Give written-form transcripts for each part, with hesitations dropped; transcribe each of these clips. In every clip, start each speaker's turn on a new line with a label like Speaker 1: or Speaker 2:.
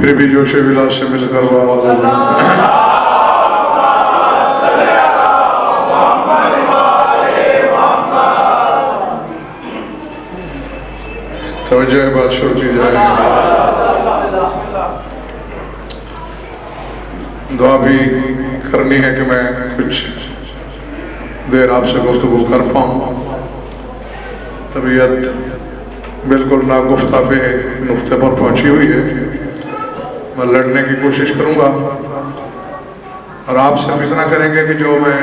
Speaker 1: फिर भी जोश विलास से मिलकर तवज्जो है, बात शुरू की जाए। दुआ भी करनी है कि मैं कुछ देर आपसे गुफ्तगू कर पाऊँ। तबीयत बिल्कुल नागुफ्ता पे नुक्ते पर पहुंची हुई है। मैं लड़ने की कोशिश करूंगा और आपसे इतना करेंगे कि जो मैं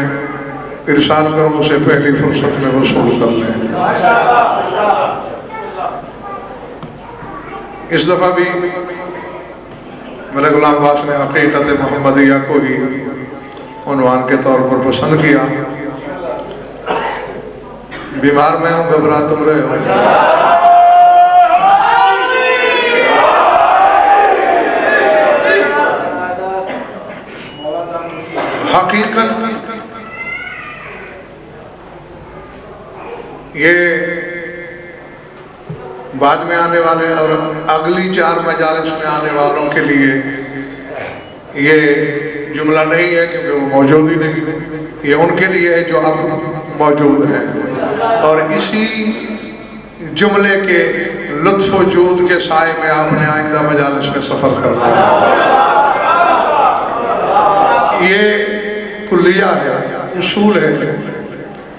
Speaker 1: इरशाद करूं उसे पहली फुर्सत में वसूल कर लें। इस दफा भी मेरे गुलाम बास ने हकीकत मोहम्मदिया को ही उन्वान के तौर पर पसंद किया। बीमार मैं हूं, घबरा तुम रहे हो। हकीकत ये बाद में आने वाले और अगली 4 मजालिस में आने वालों के लिए ये जुमला नहीं है, क्योंकि वो मौजूद ही नहीं। ये उनके लिए है जो अब मौजूद है, और इसी जुमले के लुत्फ वजूद के साए में आपने आइंदा मजालिस में सफर करना है। ये कुल्लिया है, उसूल है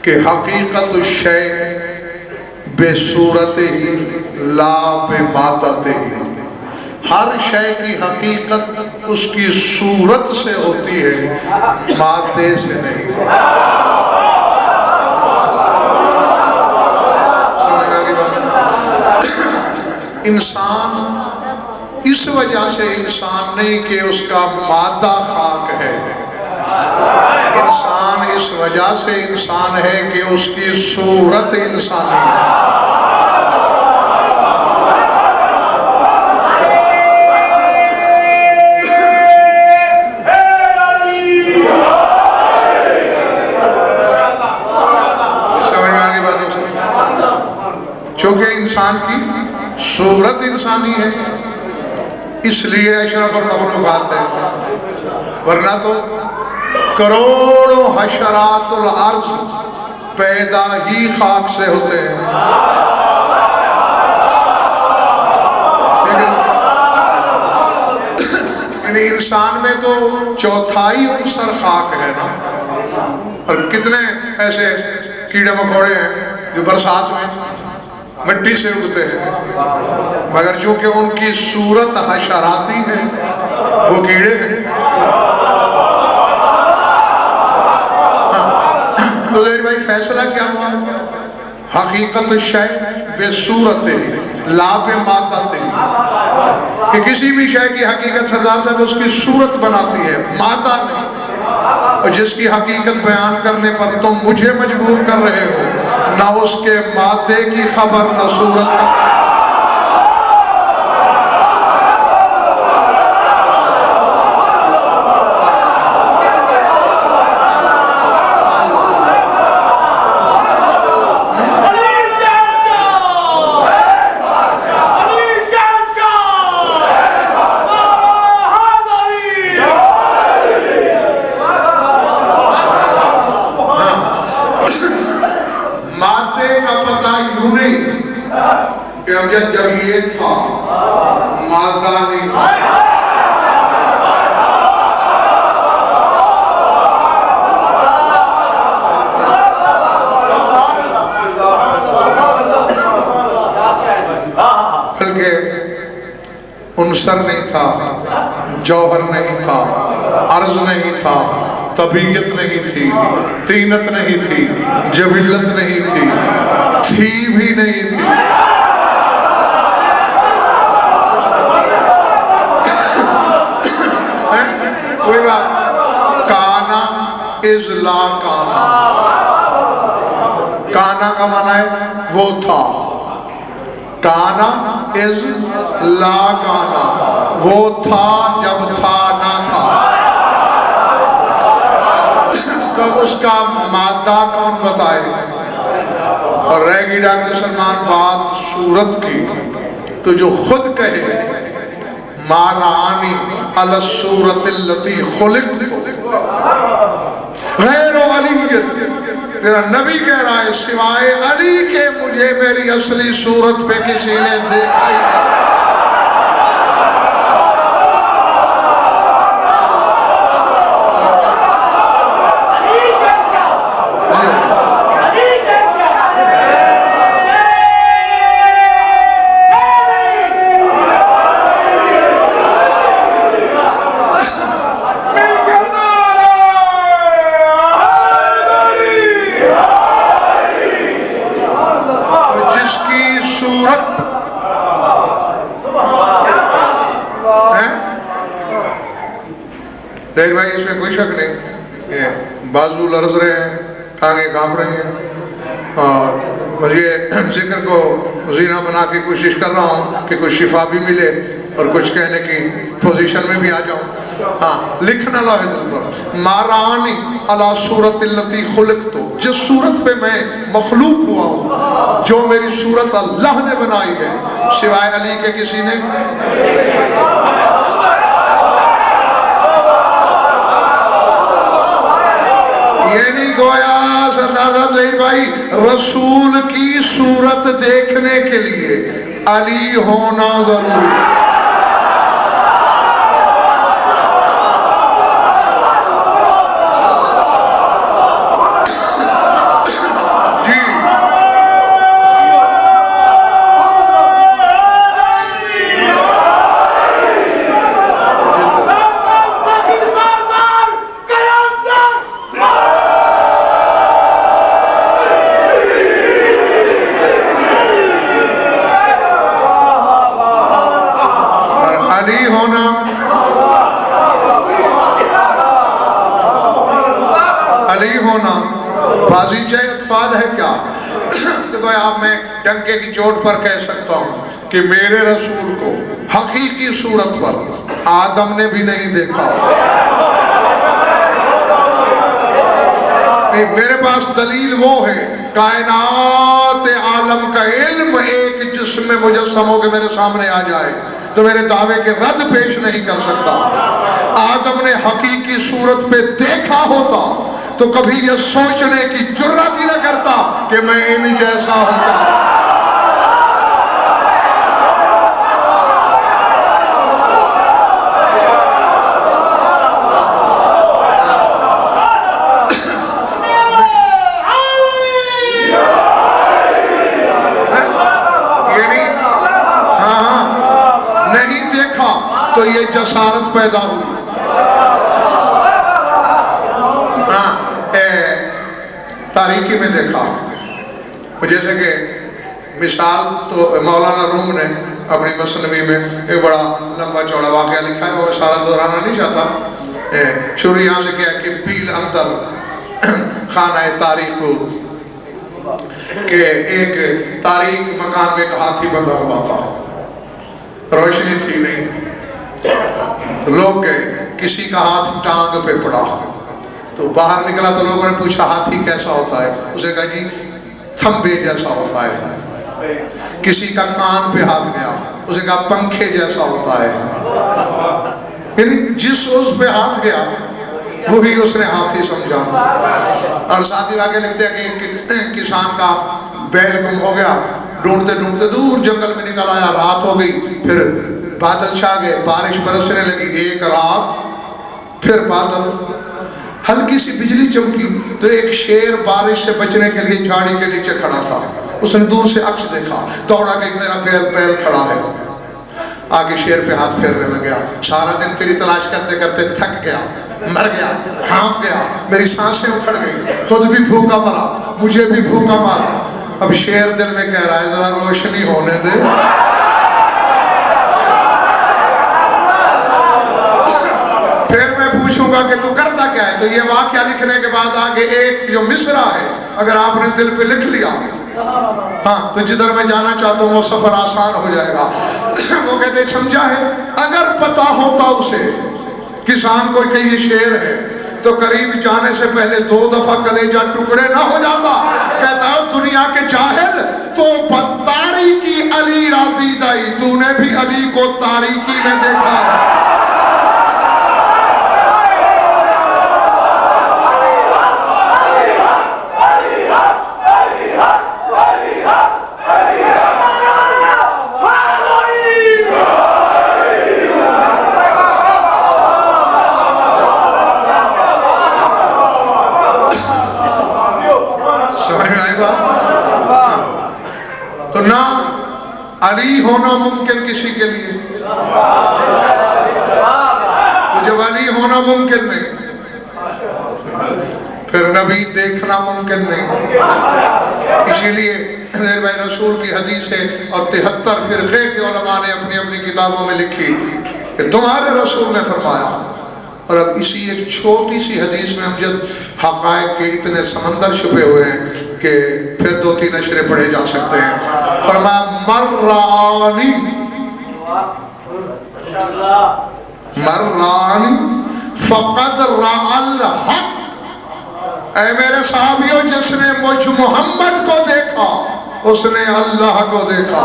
Speaker 1: कि हकीकत शय बेसूरत ही ला बेमादत ही। हर शय की हकीकत उसकी सूरत से होती है, मादे से नहीं। इंसान इस वजह से इंसान नहीं कि उसका मादा खाक है। इंसान इस वजह से इंसान है कि उसकी सूरत इंसानी है। क्योंकि इंसान की सूरत इंसानी है, इसलिए अशरफ मखलूकात है। वरना तो करोड़ों हशरातुल अर्ज़ पैदा ही खाक से होते हैं। लेकिन इंसान में तो चौथाई उनसर खाक है ना। और कितने ऐसे कीड़े मकोड़े हैं जो बरसात में मिट्टी से उगते हैं, मगर चूंकि उनकी सूरत हशराती है, वो कीड़े हैं। तो भाई फैसला क्या हुआ? हकीकत शय बेसूरत ला बेमादत, कि किसी भी शय की हकीकत सदा से उसकी सूरत बनाती है, मादा नहीं। और जिसकी हकीकत बयान करने पर तुम मुझे मजबूर कर रहे हो, ना उसके मादे की खबर ना सूरत का। जब ये था मादा नहीं था। बल्कि उनसर नहीं था, जौहर नहीं था, अर्ज नहीं था, तबीयत नहीं थी, तीनत नहीं थी, जबिल्लत नहीं थी भी नहीं थी। कोई बात, काना इज ला काना। काना का माना है वो था, काना इज ला काना, वो था जब था ना था। तो उसका मादा कौन बताए? और रहेगी डॉक्टर सलमान बात सूरत की, तो जो खुद कहे मारानी अला सूरतिल्लती खुलिक़्तु गैर अली। तेरा नबी कह रहा है सिवाय अली के मुझे मेरी असली सूरत पे किसी ने देखा ही नहीं। देख भाई इसमें कोई शक नहीं, ये बाजू लर्ज रहे हैं, टांगे कांप रही हैं और ये जिक्र को जीना बना के कोशिश कर रहा हूँ कि कुछ शिफा भी मिले और कुछ कहने की पोजीशन में भी आ जाऊँ। हाँ, लिखना लौहे दिल पर मारानी अला सूरतिल्लती खुलिक़्तु, जिस सूरत पे मैं मखलूक हुआ हूँ, जो मेरी सूरत अल्लाह ने बनाई है, सिवाय अली के किसी ने। ये नहीं गोया सरदार साहब ज़हीर भाई रसूल की सूरत देखने के लिए अली होना जरूरी है। है क्या तो आप मैं डंके की चोट पर कह सकता हूं कि मेरे रसूल को हकीकी सूरत पर आदम ने भी नहीं देखा। मेरे पास दलील वो है, कायनात आलम का इल्म एक जिस्म मुजस्सम हो के मेरे सामने आ जाए तो मेरे दावे के रद्द पेश नहीं कर सकता। आदम ने हकीकी सूरत पे देखा होता तो कभी यह सोचने की जुर्रत ही न करता कि मैं इन जैसा होता। नहीं देखा तो ये जसारत पैदा हुई। तारीखी में देखा, जैसे कि मिसाल तो मौलाना रूम ने अपनी मसनवी में एक बड़ा लंबा चौड़ा वाक़या लिखा है, वो सारा दोहराना नहीं चाहता। शुरू यहाँ से क्या कि पील अंदर खाना तारीख के एक तारीख मकान में एक हाथी बंधा हुआ था, रोशनी थी नहीं, तो लोग गए, किसी का हाथ टांग पे पड़ा तो बाहर निकला तो लोगों ने पूछा हाथी कैसा होता है, उसे कहा जी थंबे जैसा होता है। किसी का कान पे हाथ गया, उसे कहा पंखे जैसा होता है। यानी जिस उस पे हाथ गया वही उसने हाथी समझा। और साथ ही आगे लिखते हैं कि किसान का बैल गुम हो गया, ढूंढते ढूंढते दूर जंगल में निकल आया, रात हो गई, फिर बादल छा गए, बारिश बरसने लगी, एक रात फिर बादल, हल्की सी बिजली चमकी तो एक शेर बारिश से बचने के लिए झाड़ी के नीचे खड़ा था। उसने दूर से अक्स देखा, दौड़ा के मेरा बैल खड़ा है, आगे शेर पे हाथ फेरने लग गया। सारा दिन तेरी तलाश करते करते थक गया, मर गया, हाँफ गया, मेरी सांसें उखड़ गई, खुद भी भूखा मरा, मुझे भी भूखा मारा। अब शेर दिल में कह रहा है जरा रोशनी होने दे। फिर मैं पूछूंगा कि तू करता क्या है, तो ये वाक्या लिखने के बाद आगे एक जो मिसरा है, अगर आपने दिल पे लिख लिया, हाँ, तो जिधर मैं जाना चाहता हूँ वो सफर आसान हो जाएगा। वो कहते समझा है, अगर पता होता उसे किसान को कि ये शेर है तो करीब जाने से पहले 2 दफा कलेजा टुकड़े ना हो जाता। कहता है दुनिया के जाहिल तो बदतारी की अली राबीदाई, तूने तूने भी अली को तारीकी में देखा है। समझ में आएगा? तो ना अली होना मुमकिन किसी के लिए, तो जब अली होना मुमकिन नहीं, फिर नबी देखना मुमकिन नहीं। इसीलिए भाई रसूल की हदीस है और 73 फिरके के उलमा ने अपनी अपनी किताबों में लिखी कि तुम्हारे रसूल ने फरमाया। और अब इसी एक छोटी सी हदीस में हम जब हक़ाइक़ के इतने समंदर छुपे हुए हैं कि फिर 2-3 अशरे पढ़े जा सकते हैं। फरमाया मर्रानी फ़क़द रअल हक़। ऐ मेरे साहबियों, जिसने मुझ मोहम्मद को देखा उसने अल्लाह को देखा।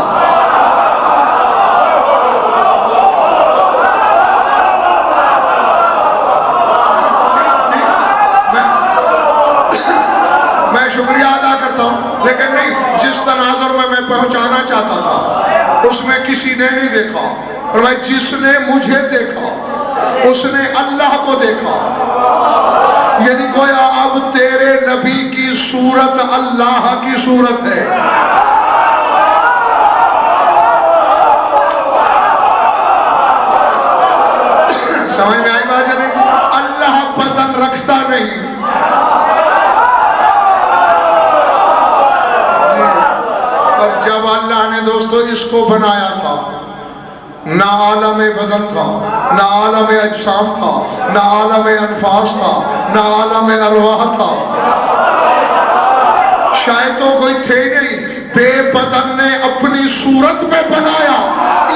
Speaker 1: मैं शुक्रिया अदा करता हूं, लेकिन नहीं, जिस तनाजुर में मैं पहुंचाना चाहता था उसमें किसी ने नहीं देखा। और भाई जिसने मुझे देखा उसने अल्लाह को देखा। यानी गोया अब तेरे नबी की सूरत अल्लाह की सूरत है। समझ में आई बात नहीं? अल्लाह बदन रखता नहीं। और जब अल्लाह ने दोस्तों इसको बनाया था, ना आलम बदन था, ना आलम अजसाम था, ना आलम अनफास था, ना आलम अरवाह था। शायद तो कोई थे नहीं, बेबदन ने अपनी सूरत में बनाया।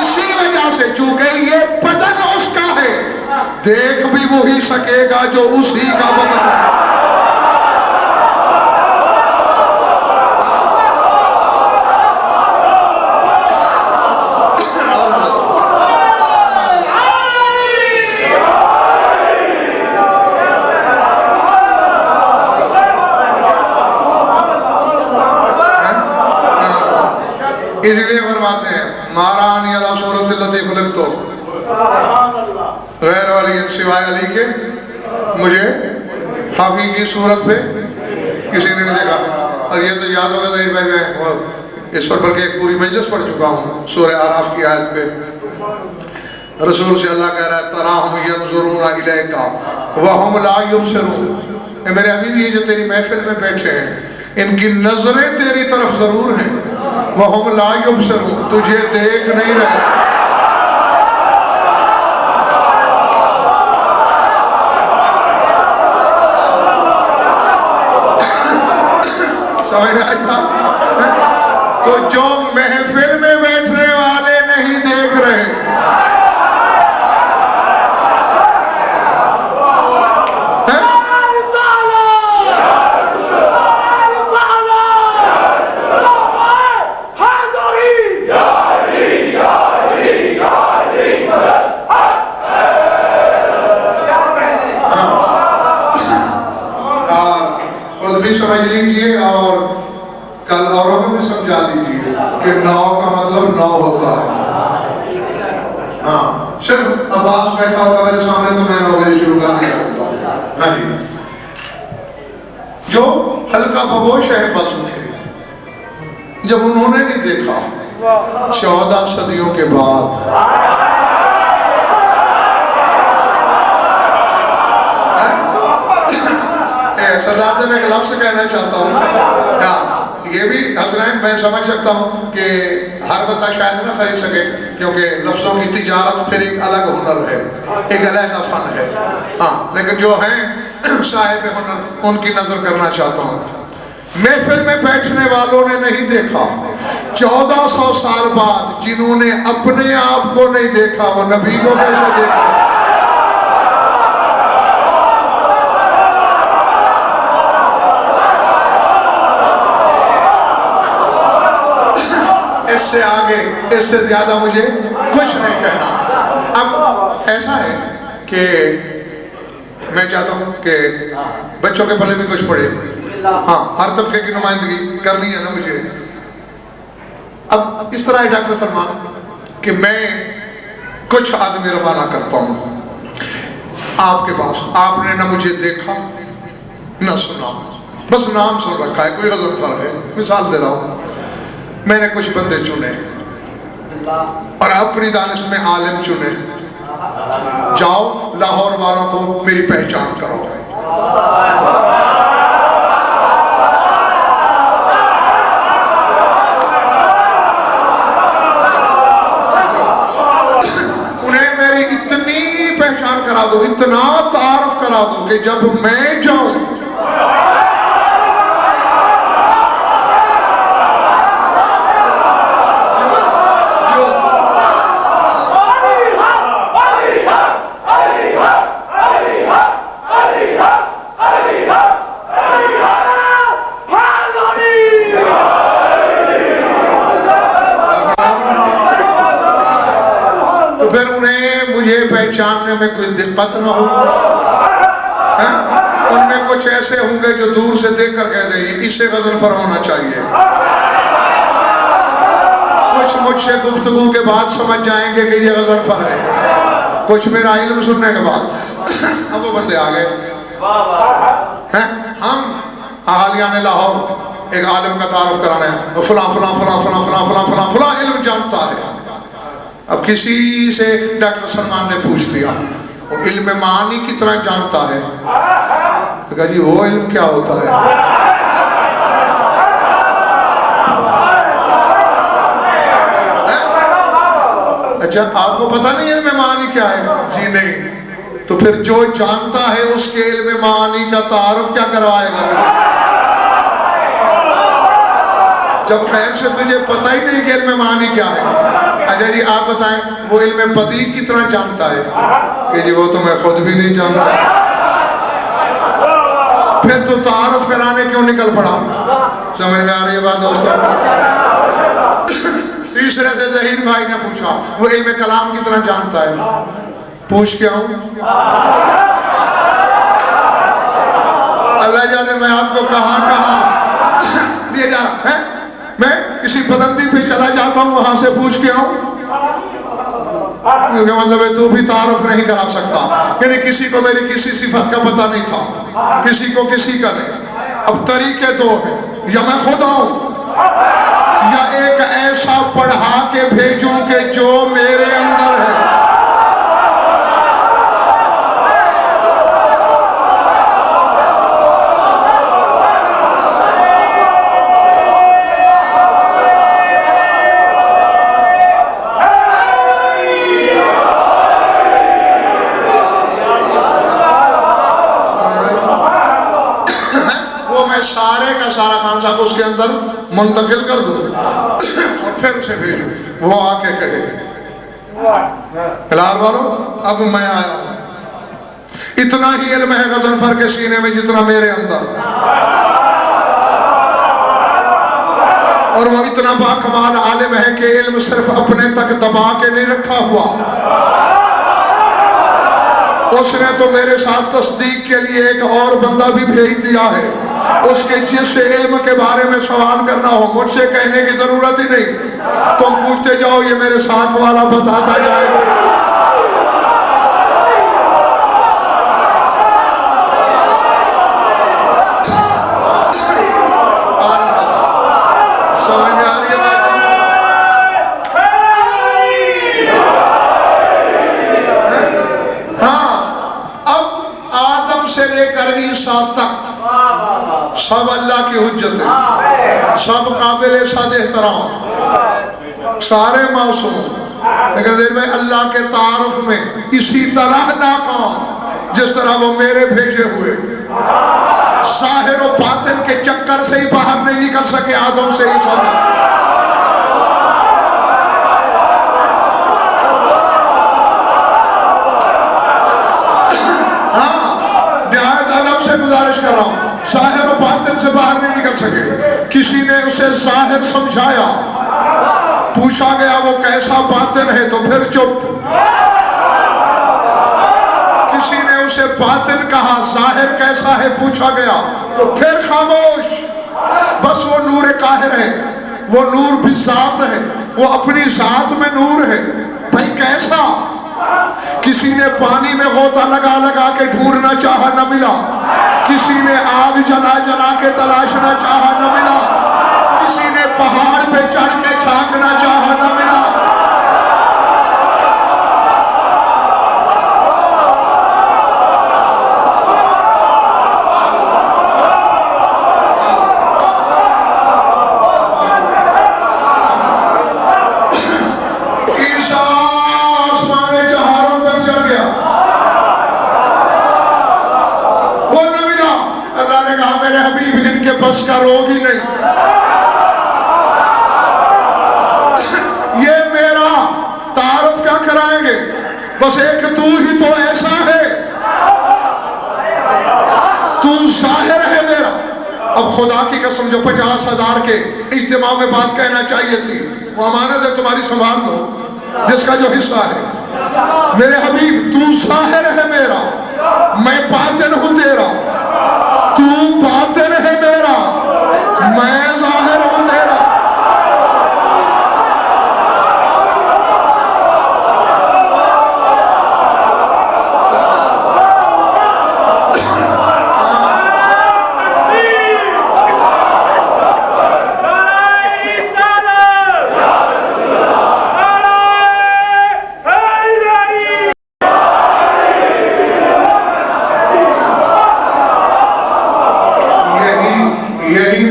Speaker 1: इसी वजह से चूंकि ये बदन उसका है, देख भी वही सकेगा जो उसी का बदन है। इसलिए फरमाते हैं मारानी अला सूरत लती खुलक, तो गैर वाली सिवाय अली के मुझे हकीकी सूरत पे किसी ने नहीं देखा। और ये तो याद होगा ज़हीर भाई, मैं इस पर बल्कि एक पूरी मजलिस पढ़ चुका हूँ सूरह आराफ की आयत पे। रसूल से अल्लाह कह रहा है तराहुम यंजुरूना इलैका वहुम ला युबसिरून। मेरे अभी भी ये जो तेरी महफिल में बैठे हैं इनकी नजरें तेरी तरफ जरूर हैं, वहुम ला युबसिरून, तुझे देख नहीं रहे। समझ में आया? तो जो महफिल में बैठने वाले नहीं देख रहे, भी समझ लीजिए और कल औरों को भी समझा दीजिए कि 9 का मतलब 9 होता है। हाँ, सिर्फ अब्बास बैठा होगा मेरे सामने तो मैं 9 बजे शुरू कर दिया। हाँ जी, जो हल्का बबोश है बस उनके, जब उन्होंने नहीं देखा 14 सदियों के बाद, सरदार से मैं एक लफ्ज़ कहना चाहता हूँ। ये भी हसनैन मैं समझ सकता हूँ कि हर बंदा शायद ना खरीद सके, क्योंकि लफ्ज़ों की तिजारत फिर एक अलग हुनर है, एक अलग फन है। हाँ, लेकिन जो हैं साहिब हुनर उनकी नजर करना चाहता हूँ। महफिल में बैठने वालों ने नहीं देखा, 1400 साल बाद जिन्होंने अपने आप को नहीं देखा वो नबी को कैसे देखा? इससे आगे इससे ज्यादा मुझे कुछ नहीं कहना। अब ऐसा है कि मैं चाहता हूँ कि बच्चों के भले भी कुछ पढ़े। हाँ, हर तबके की नुमाइंदगी करनी है ना मुझे। अब इस तरह है डॉक्टर सलमान कि मैं कुछ आदमी रवाना करता हूँ आपके पास। आपने ना मुझे देखा ना सुना, बस नाम सुन रखा है, कोई गज़नफ़र है। मिसाल दे रहा हूँ, मैंने कुछ बंदे चुने और अपनी दानिश में आलिम चुने। जाओ लाहौर वालों को मेरी पहचान करो। उन्हें मेरी इतनी पहचान करा दो, इतना तारुफ करा दो कि जब मैं जाऊं पहचानने में कोई दिक्कत ना हो। उनमें कुछ ऐसे होंगे जो दूर से देख कर कह देंगे इससे गज़नफ़र होना चाहिए। कुछ मुझसे गुफ्तगू के बाद समझ जाएंगे कि ये गज़नफ़र है, कुछ मेरा इल्म सुनने के बाद। अब वो बंदे आ गए हैं। हम हालिया ने लाहौर एक आलिम का तारुफ कराना है, फला फला फला फला फला फला फला फला इल्म जानता है। अब किसी से डॉक्टर सलमान ने पूछ लिया वो इल्म मानी की तरह जानता है, तो कहा जी वो इल्म क्या होता है? अच्छा, आपको पता नहीं इल्म मानी क्या है? जी नहीं। तो फिर जो जानता है उसके इल्म मानी का तारुफ क्या करवाएगा? जब खैर से तुझे पता ही नहीं कि इल्म मानी क्या है। अच्छा जी आप बताएं, वो इल्म पदी की तरह जानता है कि जी वो तो मैं खुद भी नहीं जानता। फिर तो तारुफ कराने क्यों निकल पड़ा? समझ में आ रही है बात दोस्तों? तीसरे से जहीर भाई ने पूछा वो इल्म कलाम की तरह जानता है। पूछ क्या हूं? अल्लाह जाने मैं आपको कहां ले जा रहा है। मैं किसी पतंदी पे चला जाता हूँ, वहां से पूछ के आऊं, मतलब है तू भी तारुफ नहीं करा सकता। यानी किसी को मेरी किसी सिफत का पता नहीं था, किसी को किसी का नहीं। अब तरीके दो हैं, या मैं खुद आऊं या एक ऐसा पढ़ा के भेजूं कि जो मेरे अंदर है। सारा खान साहब उसके अंदर मुंतकिल कर दूं और फिर उसे भेजूं, वो आके कहे फिलहाल वालों अब मैं आया हूं। इतना ही इल्म है गज़नफ़र के सीने में जितना मेरे अंदर, और वो इतना बाकमाल आलिम है कि इल्म सिर्फ अपने तक दबा के नहीं रखा हुआ। उसने तो मेरे साथ तस्दीक के लिए एक और बंदा भी भेज दिया है। उसके जिससे इल्म के बारे में सवाल करना हो मुझसे कहने की जरूरत ही नहीं, तुम पूछते जाओ, ये मेरे साथ वाला बताता जाएगा। समझ में आ रही है बात? हाँ, अब आदम से लेकर ईसा तक सब अल्लाह की हुज्जत है, सब काबिल साद एहतराम, सारे मासूम। लेकिन भाई अल्लाह के तारुफ में इसी तरह नाकाम जिस तरह वो मेरे भेजे हुए। ज़ाहिर और बातिन के चक्कर से ही बाहर नहीं निकल सके आदम से ईसा तक। गुजारिश कर रहा हूं, ज़ाहिर और बातिन से बाहर नहीं निकल सके। किसी ने उसे ज़ाहिर समझाया, पूछा गया वो कैसा बातिन है तो फिर चुप। किसी ने उसे बातिन कहा, जाहिर कैसा है पूछा गया तो फिर खामोश। बस वो नूर काहिर है, वो नूर भी जात है, वो अपनी जात में नूर है। भाई कैसा? किसी ने पानी में गोता लगा लगा के ढूंढना चाहा, न मिला। किसी ने आग जला जला के तलाशना चाहा, न मिला। किसी ने पहाड़ पे चढ़ के झांकना चाहा, न मिला। बस का रोग ही नहीं। ये मेरा तारफ क्या कराएंगे? बस एक तू ही तो ऐसा है, तू जाहिर है मेरा। अब खुदा की कसम जो 50,000 के इज्तिमा में बात कहना चाहिए थी वो अमानत है, तुम्हारी संभाल लो, जिसका जो हिस्सा है। मेरे हबीब तू जाहिर है मेरा, मैं बातिन हूं तेरा। तू बातिन है मेरा, मैं जाहिर हूं तेरा।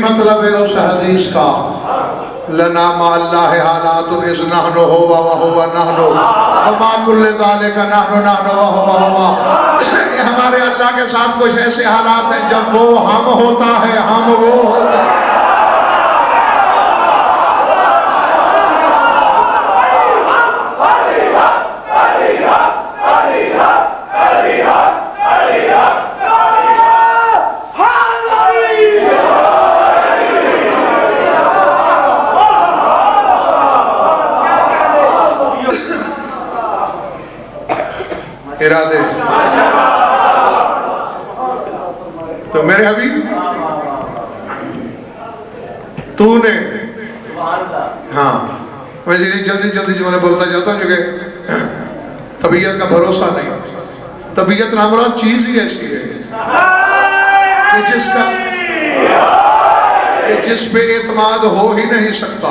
Speaker 1: मतलब है उस हदीस का, लना माल्लाह हालातुन इज़ नहनु हुवा व हुवा नहनु वमा कुल्लु ज़ालिका नहनु नहनु व हुवा हुवा। हमारे अल्लाह के साथ कुछ ऐसे हालात हैं जब वो हम होता है, हम वो होता है। इरादे तो मेरे हबीब तूने, हाँ मैं जल्दी जल्दी जो मैं बोलता जाता हूँ क्योंकि तबीयत का भरोसा नहीं। तबीयत नामरा चीज ही ऐसी है कि जिस पे एतमाद हो ही नहीं सकता।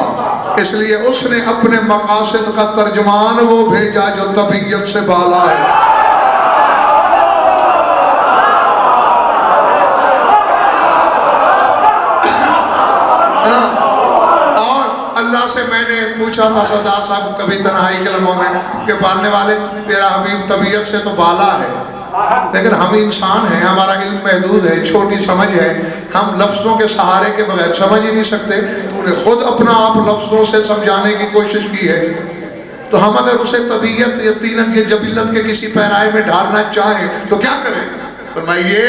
Speaker 1: इसलिए उसने अपने मकासद का तर्जमान वो भेजा जो तबीयत से बाला है। से मैंने पूछा था सरदार साहब कभी तन्हाई के लम्हों में के पालने वाले, तेरा हबीब तबीयत से तो बाला है, लेकिन हम इंसान हैं, हमारा इल्म महदूद है, छोटी समझ है, हम लफ्जों के सहारे के बगैर समझ ही नहीं सकते। तूने खुद अपना आप लफ्जों से समझाने की कोशिश की है, तो हम अगर उसे तबीयत या तीनत या जबिलत के किसी पैराए में ढालना चाहें तो क्या करें? फरमाइए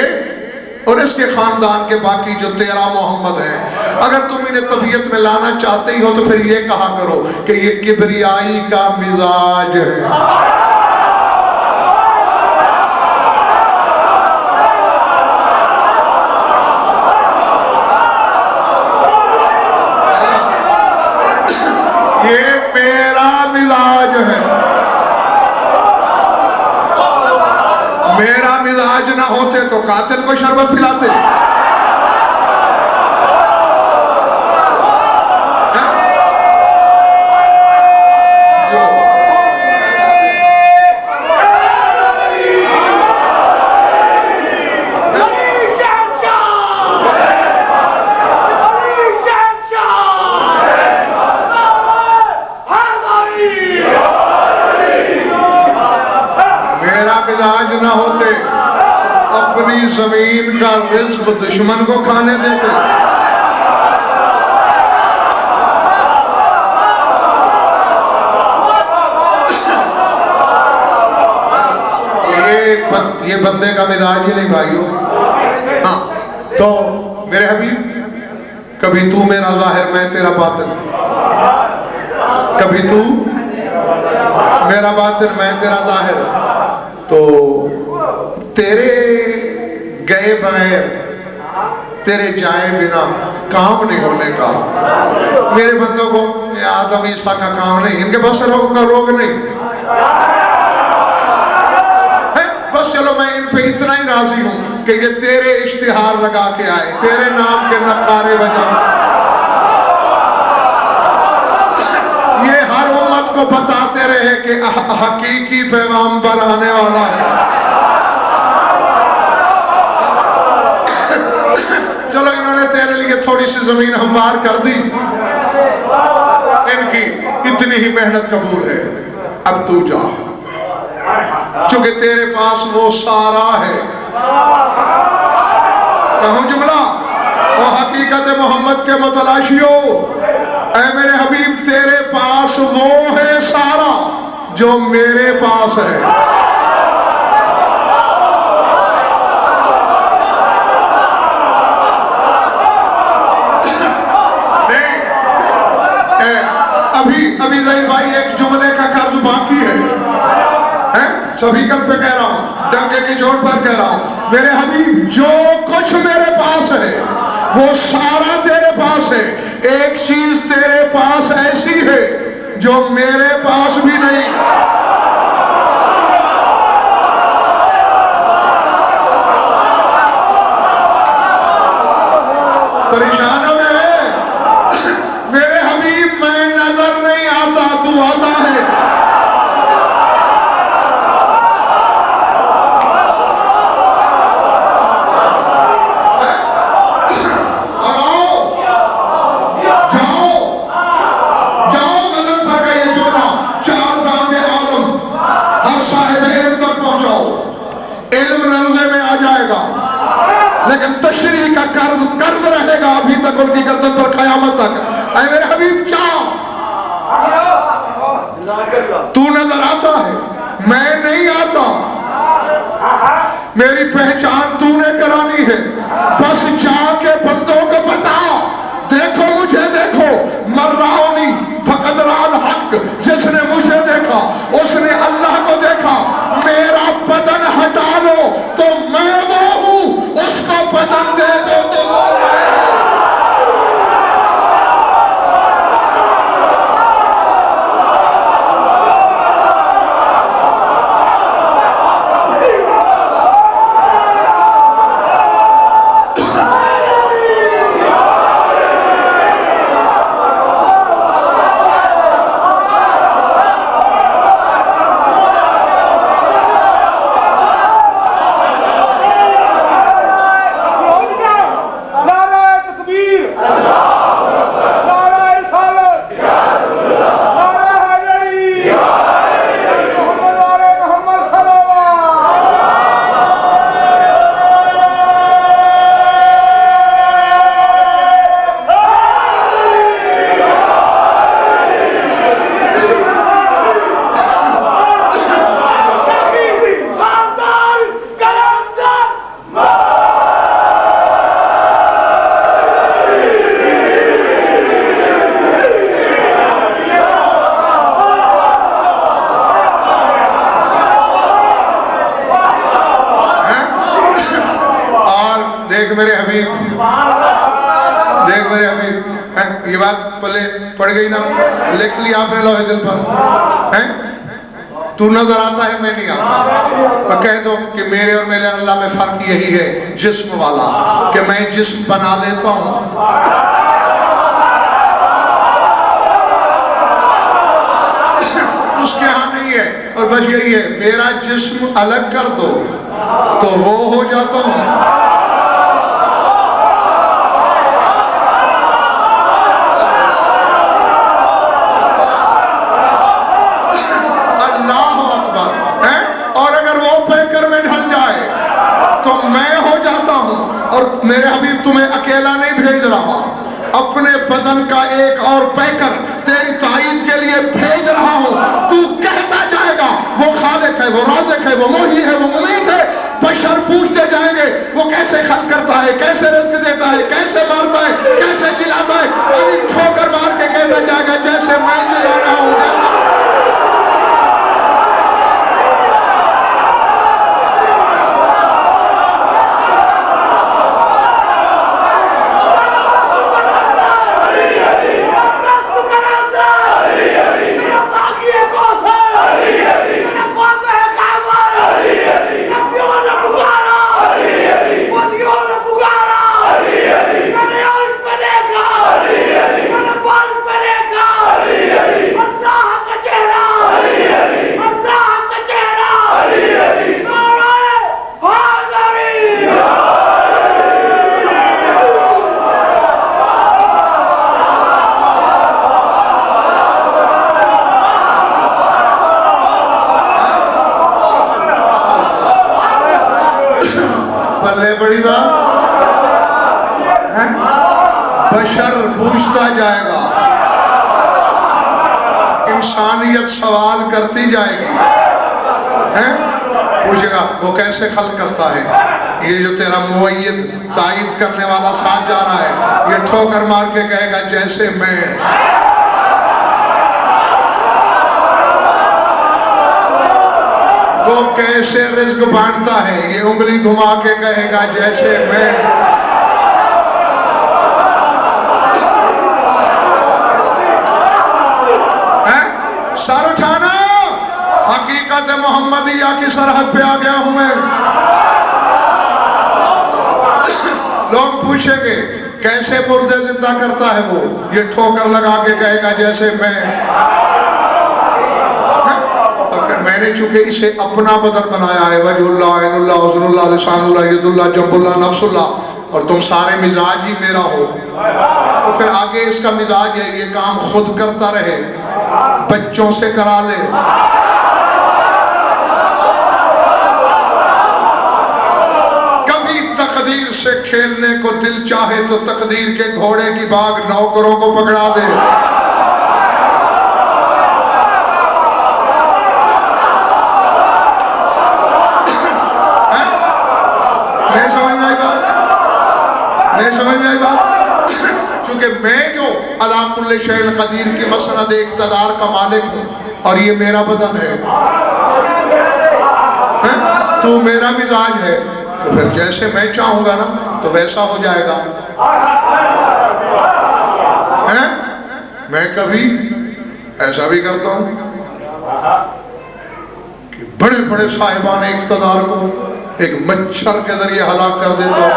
Speaker 1: और इसके खानदान के बाकी जो 13 मोहम्मद हैं, अगर तुम इन्हें तबीयत में लाना चाहते ही हो तो फिर ये कहा करो कि ये किबरियाई का मिजाज है। ये मेरा मिजाज है। मेरा मिजाज ना होते तो कातिल को शरबत पिलाते। मेरा मिजाज ना होते अपनी जमीन का रिज्क दुश्मन को खाने देते। ये बंदे का मिजाज ही नहीं भाइयों। हाँ तो मेरे हबीब कभी तू मेरा जाहिर मैं तेरा बातिन। कभी तू मेरा बातिन, मैं तेरा जाहिर। तो तेरे गए बगैर, तेरे जाए बिना काम नहीं होने का। मेरे बंदों को आदम ईसा का काम नहीं, इनके पास रोग का रोग नहीं है। बस चलो मैं इन पे इतना ही राजी हूं कि ये तेरे इश्तिहार लगा के आए, तेरे नाम के नकारे बजाए, ये हर उम्मत को बताते रहे कि हकीकी पैगंबर आने वाला है। चलो इन्होंने तेरे लिए थोड़ी सी जमीन हमवार कर दी, इनकी इतनी ही मेहनत कबूल है। अब तू जा, क्योंकि तेरे पास वो सारा है। कहूं जुमला, वो हकीकत मोहम्मद के मुतलाशियों, ऐ मेरे हबीब तेरे पास वो है सारा जो मेरे पास है। अभी भाई एक जुमले का कर्ज बाकी है, सभी कल पे कह रहा हूं, डंके की चोट पर कह रहा हूं, मेरे हबीब जो कुछ मेरे पास है वो सारा तेरे पास है। एक चीज तेरे पास ऐसी है जो मेरे पास भी नहीं। परेशान हो गए मेरे हबीब, मैं नजर नहीं आता, तू आता है। लेकिन तशरीह का कर्ज रहेगा अभी तक उनकी गर्दन पर कयामत तक। ऐ मेरे हबीब जाओ, तू नजर आता है, मैं नहीं आता। मेरी पहचान तूने करानी है, बस जाके बंदों को बताओ, देखो मुझे देखो, मर्राउनी फकदराल हक, जिसने मुझे देखा उसने अल्लाह को देखा। मेरा बदन हटा लो तो मैं वो हूं, उसको बदन दे दो तो मेरे हबीब, देख मेरे हबीब, ये बात पहले पड़ गई ना, लिख लिया आपने लोहे दिल पर, हैं? तू नजर आता है, मैं नहीं आता। तो कह दो कि मेरे और मेरे अल्लाह में फर्क यही है, जिस्म वाला, कि मैं जिस्म बना लेता हूं, उसके यहां नहीं है। और बस यही है, मेरा जिस्म अलग कर दो तो वो हो जाता हूं। और मेरे हबीब तुम्हें अकेला नहीं भेज रहा, अपने बदन का एक और पैकर तेरी ताईद के लिए भेज रहा हूं। तू कहता जाएगा वो खालिक है, वो राज़िक है, वो मुही है, वो मुमीत है। बशर पूछते जाएंगे वो कैसे खल करता है, कैसे रिज़्क देता है, कैसे मारता है, कैसे जिलाता है। ठोकर मार के कहता जाएगा जैसे मैं जिला रहा हूं बड़ी बात है? बशर पूछता जाएगा, इंसानियत सवाल करती जाएगी, है? पूछेगा वो कैसे खल करता है, ये जो तेरा मुअय्यद तायद करने वाला साथ जा रहा है, ये ठोकर मार के कहेगा जैसे मैं। वो कैसे रिज्क बांटता है, ये उंगली घुमा के कहेगा जैसे मैं। सर उठाना, हकीकत मोहम्मदिया की सरहद पे आ गया हूं मैं। लोग पूछेंगे कैसे मुर्दे जिंदा करता है वो, ये ठोकर लगा के कहेगा जैसे मैं। मैंने चूंकि इसे अपना बदन बनाया है, वजहुल्लाह, इनुल्लाह, हुस्नुल्लाह, लिसानुल्लाह, यदुल्लाह, जब्बुल्लाह, नफ्सुल्लाह, और तुम सारे मिजाज ही मेरा हो, तो फिर आगे इसका मिजाज है ये काम खुद करता रहे, बच्चों से करा ले। कभी तकदीर से खेलने को दिल चाहे तो तकदीर के घोड़े की बाग नौकरों को पकड़ा दे। समझ में आई बात? क्योंकि मैं जो अला कुल्ले शैइन कदीर की मसनद इक़्तिदार का मालिक हूँ और ये मेरा बदन है, तू मेरा मिजाज है, तो फिर जैसे मैं चाहूंगा ना तो वैसा हो जाएगा। है? मैं कभी ऐसा भी करता हूँ कि बड़े बड़े साहिबान इक़्तिदार को एक मच्छर के जरिए हलाक कर देता हूँ।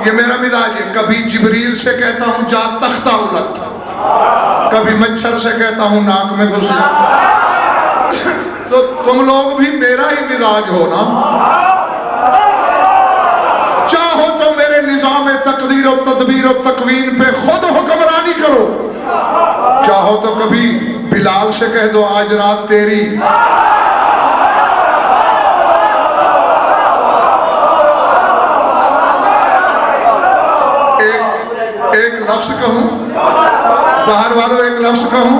Speaker 1: ये मेरा मिजाज है। कभी जिब्रील से कहता हूं जा तख्ता उलट, कभी मच्छर से कहता हूं नाक में घुस जा। तो तुम लोग भी मेरा ही मिजाज हो ना। चाहो तो मेरे निजाम तकदीर और तदबीर और तकवीन पे खुद हुक्मरानी करो, चाहो तो कभी बिलाल से कह दो आज रात तेरी। एक लफ्ज कहूं, बाहर वालों एक लफ्ज कहूं,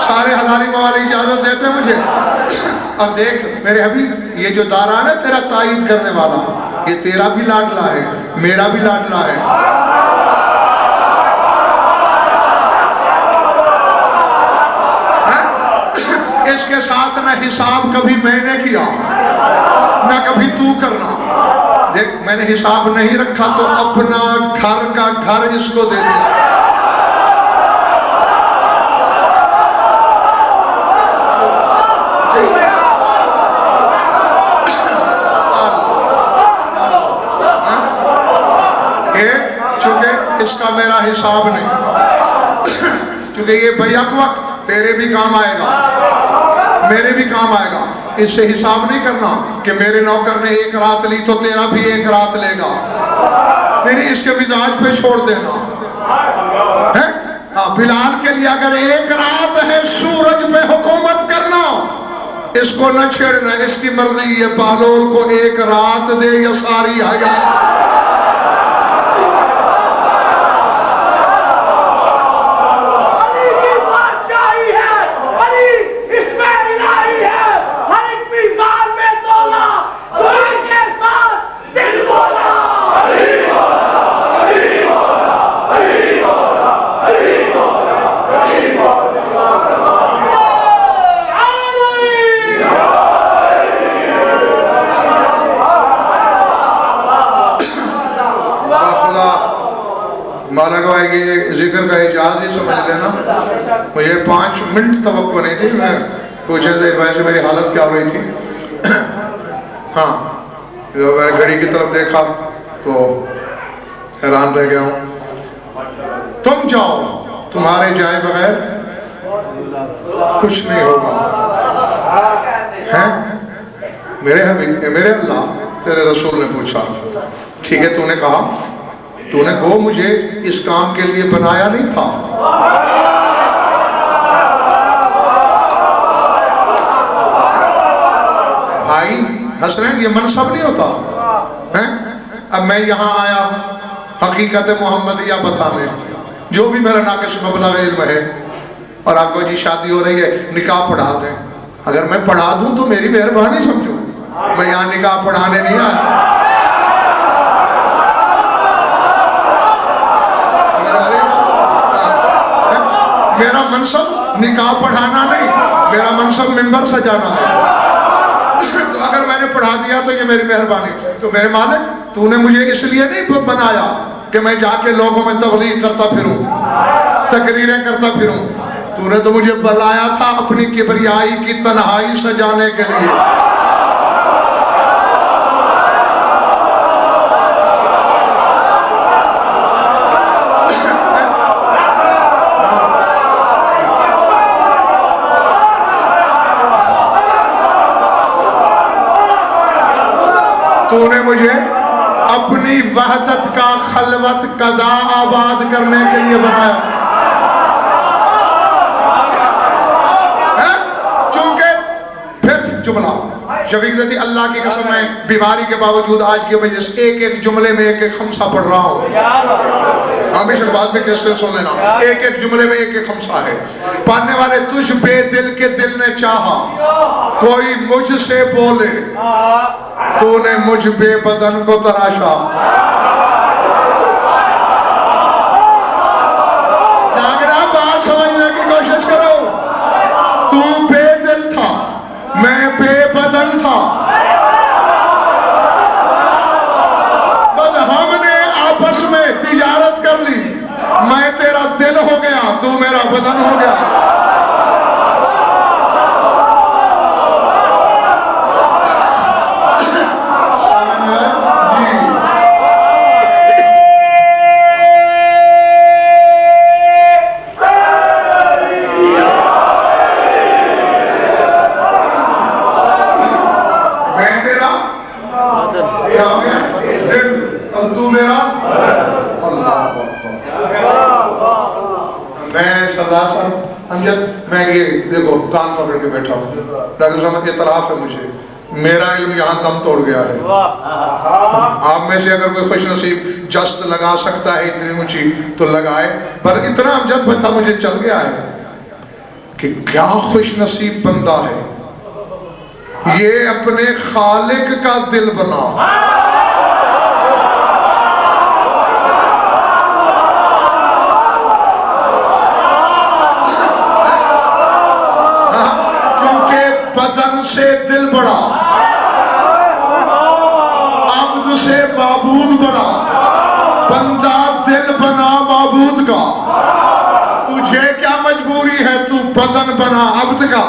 Speaker 1: सारे हलाली मवाली इजाजत देते मुझे। अब देख मेरे हबीब, ये जो दारा है तेरा तायद करने वाला, ये तेरा भी लाडला है, मेरा भी लाडला है। इसके साथ न हिसाब कभी मैंने किया न कभी तू करना। देख मैंने हिसाब नहीं रखा तो अपना घर का घर इसको दे दिया। चूंकि इसका मेरा हिसाब नहीं, क्योंकि ये बैक वक्त तेरे भी काम आएगा, मेरे भी काम आएगा। इससे हिसाब नहीं करना कि मेरे नौकर ने एक रात ली तो तेरा भी एक रात लेगा। नहीं, इसके मिजाज पे छोड़ देना है। हाँ, बिलाल के लिए अगर एक रात है सूरज पे हुकूमत करना, इसको न छेड़ना, इसकी मर्जी। ये बालोल को एक रात दे या सारी हयात। मालक भाई के जिक्र का इजाज़ ही समझ लेना। मुझे 5 मिनट तवक्को नहीं थी, मैं पूछे थे भाई से मेरी हालत क्या हो रही थी। हाँ, जब मैंने घड़ी की तरफ देखा तो हैरान रह गया हूँ। तुम जाओ, तुम्हारे जाए बगैर कुछ नहीं होगा। है मेरे हबीब, मेरे अल्लाह, तेरे रसूल ने पूछा ठीक है, तूने कहा, तूने गो मुझे इस काम के लिए बनाया नहीं था। भाई हसनैन ये मनसब नहीं होता है। अब मैं यहाँ आया हकीकत मोहम्मदिया बताने, जो भी मेरा नाक़िस मबलग़ इल्म है, और आपको जी शादी हो रही है निकाह पढ़ा दें। अगर मैं पढ़ा दूं तो मेरी मेहरबानी समझो, मैं यहाँ निकाह पढ़ाने नहीं आया। मेरा मनसब निकाह पढ़ाना नहीं, मेरा मनसब मिंबर सजाना है। तो अगर मैंने पढ़ा दिया तो ये मेरी मेहरबानी। तो मेरे मालिक तूने मुझे इसलिए नहीं बनाया कि मैं जाके लोगों में तबलीग करता फिरूं, तकरीरें करता फिरूं। तूने तो मुझे बुलाया था अपनी किबरियाई की तन्हाई सजाने के लिए। तूने मुझे अपनी वहदत का खलवत कदा आबाद करने के लिए बनाया है। चूंकि फिर जुमला शफीक ज़दी अल्लाह की कसम है, बीमारी के बावजूद आज की वजह से एक एक जुमले में एक एक खमसा पढ़ रहा हूँ। हमेशा बाद में कैसे सुन लेना, एक एक जुमले में एक एक खमसा है। पढ़ने वाले तुझ बेदिल के दिल ने चाहा कोई मुझसे बोले, तूने मुझ बेबदन को तराशा। जागरा बात समझने की कोशिश करो। तू बेदिल था, मैं बेबदन था, बस हमने आपस में तिजारत कर ली। मैं तेरा दिल हो गया, तू मेरा बदन हो गया। मैं ये देखो कान पकड़ के बैठा हूँ, डॉक्टर साहब इतराफ है मुझे, मेरा इल्म यहाँ दम तोड़ गया है। आप में से अगर कोई खुश नसीब जस्त लगा सकता है इतनी ऊंची तो लगाए, पर इतना अमजद बता मुझे चल गया है कि क्या खुश नसीब बंदा है ये अपने खालिक का दिल बना। बदन से दिल बड़ा, अब्द से माबूद बड़ा, बंदा दिल बना माबूद का। तुझे क्या मजबूरी है, तू बदन बना अब्द का।